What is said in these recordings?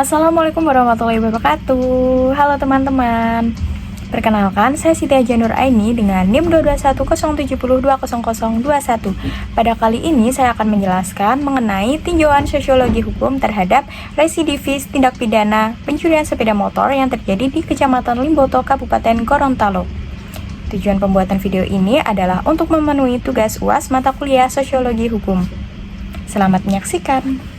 Assalamualaikum warahmatullahi wabarakatuh. Halo teman-teman. Perkenalkan, saya Siti Aja Nur Aini dengan NIM 22107020021. Pada kali ini saya akan menjelaskan mengenai tinjauan sosiologi hukum terhadap residivis tindak pidana pencurian sepeda motor yang terjadi di Kecamatan Limboto, Kabupaten Gorontalo. Tujuan pembuatan video ini adalah untuk memenuhi tugas UAS mata kuliah sosiologi hukum. Selamat menyaksikan.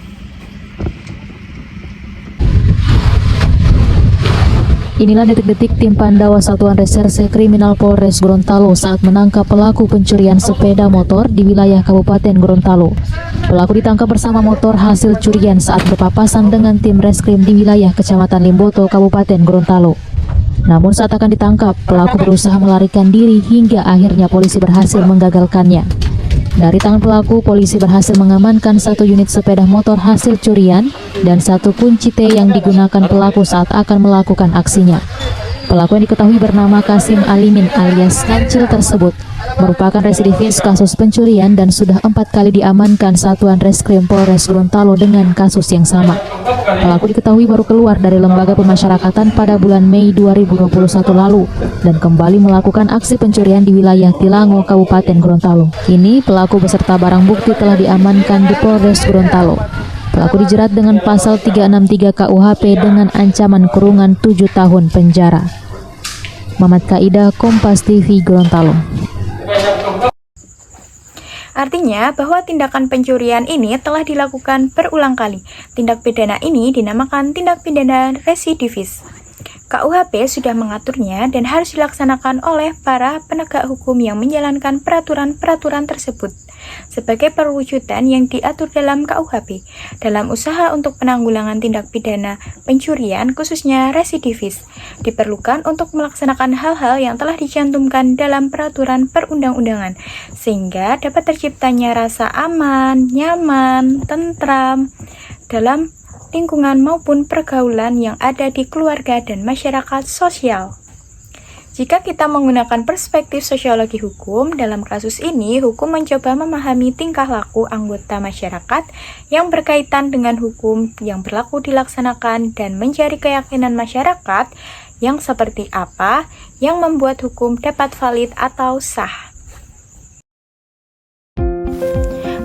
Inilah detik-detik tim Pandawa Satuan Reserse Kriminal Polres Gorontalo saat menangkap pelaku pencurian sepeda motor di wilayah Kabupaten Gorontalo. Pelaku ditangkap bersama motor hasil curian saat berpapasan dengan tim reskrim di wilayah Kecamatan Limboto, Kabupaten Gorontalo. Namun saat akan ditangkap, pelaku berusaha melarikan diri hingga akhirnya polisi berhasil menggagalkannya. Dari tangan pelaku, polisi berhasil mengamankan 1 unit sepeda motor hasil curian dan 1 kunci T yang digunakan pelaku saat akan melakukan aksinya. Pelaku yang diketahui bernama Kasim Alimin alias Kancil tersebut merupakan residivis kasus pencurian dan sudah 4 kali diamankan Satuan Reskrim Polres Gorontalo dengan kasus yang sama. Pelaku diketahui baru keluar dari lembaga pemasyarakatan pada bulan Mei 2021 lalu dan kembali melakukan aksi pencurian di wilayah Tilango, Kabupaten Gorontalo. Kini pelaku beserta barang bukti telah diamankan di Polres Gorontalo. Pelaku dijerat dengan pasal 363 KUHP dengan ancaman kurungan 7 tahun penjara. Mamat Kaida, Kompas TV, Gorontalo. Artinya bahwa tindakan pencurian ini telah dilakukan berulang kali. Tindak pidana ini dinamakan tindak pidana residivis. KUHP sudah mengaturnya dan harus dilaksanakan oleh para penegak hukum yang menjalankan peraturan-peraturan tersebut sebagai perwujudan yang diatur dalam KUHP dalam usaha untuk penanggulangan tindak pidana pencurian khususnya residivis diperlukan untuk melaksanakan hal-hal yang telah dicantumkan dalam peraturan perundang-undangan sehingga dapat terciptanya rasa aman, nyaman, tentram dalam lingkungan maupun pergaulan yang ada di keluarga dan masyarakat sosial. Jika kita menggunakan perspektif sosiologi hukum, dalam kasus ini hukum mencoba memahami tingkah laku anggota masyarakat yang berkaitan dengan hukum yang berlaku dilaksanakan dan mencari keyakinan masyarakat yang seperti apa yang membuat hukum dapat valid atau sah.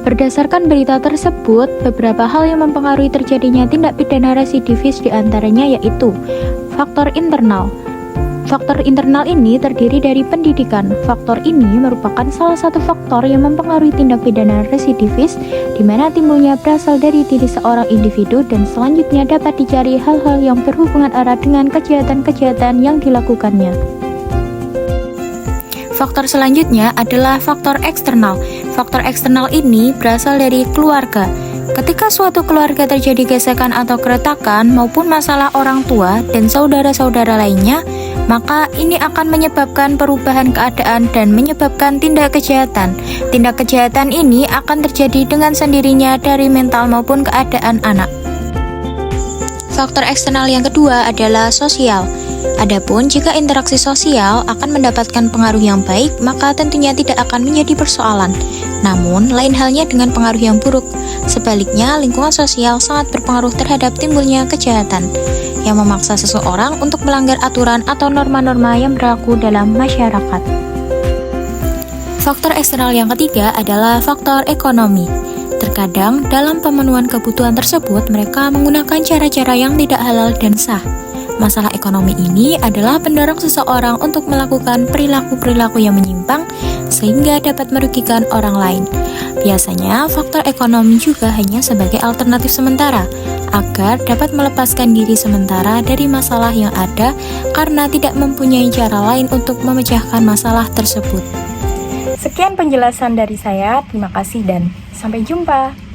Berdasarkan berita tersebut, beberapa hal yang mempengaruhi terjadinya tindak pidana residivis diantaranya yaitu faktor internal. Faktor internal ini terdiri dari pendidikan. Faktor ini merupakan salah satu faktor yang mempengaruhi tindak pidana residivis, di mana timbulnya berasal dari diri seorang individu dan selanjutnya dapat dicari hal-hal yang berhubungan erat dengan kejahatan-kejahatan yang dilakukannya. Faktor selanjutnya adalah faktor eksternal. Faktor eksternal ini berasal dari keluarga. Ketika suatu keluarga terjadi gesekan atau keretakan maupun masalah orang tua dan saudara-saudara lainnya, maka ini akan menyebabkan perubahan keadaan dan menyebabkan tindak kejahatan. Tindak kejahatan ini akan terjadi dengan sendirinya dari mental maupun keadaan anak. Faktor eksternal yang kedua adalah sosial. Adapun jika interaksi sosial akan mendapatkan pengaruh yang baik, maka tentunya tidak akan menjadi persoalan. Namun, lain halnya dengan pengaruh yang buruk. Sebaliknya, lingkungan sosial sangat berpengaruh terhadap timbulnya kejahatan yang memaksa seseorang untuk melanggar aturan atau norma-norma yang berlaku dalam masyarakat. Faktor eksternal yang ketiga adalah faktor ekonomi. Terkadang, dalam pemenuhan kebutuhan tersebut, mereka menggunakan cara-cara yang tidak halal dan sah. Masalah ekonomi ini adalah pendorong seseorang untuk melakukan perilaku-perilaku yang menyimpang sehingga dapat merugikan orang lain. Biasanya, faktor ekonomi juga hanya sebagai alternatif sementara agar dapat melepaskan diri sementara dari masalah yang ada karena tidak mempunyai cara lain untuk memecahkan masalah tersebut. Sekian penjelasan dari saya, terima kasih dan sampai jumpa.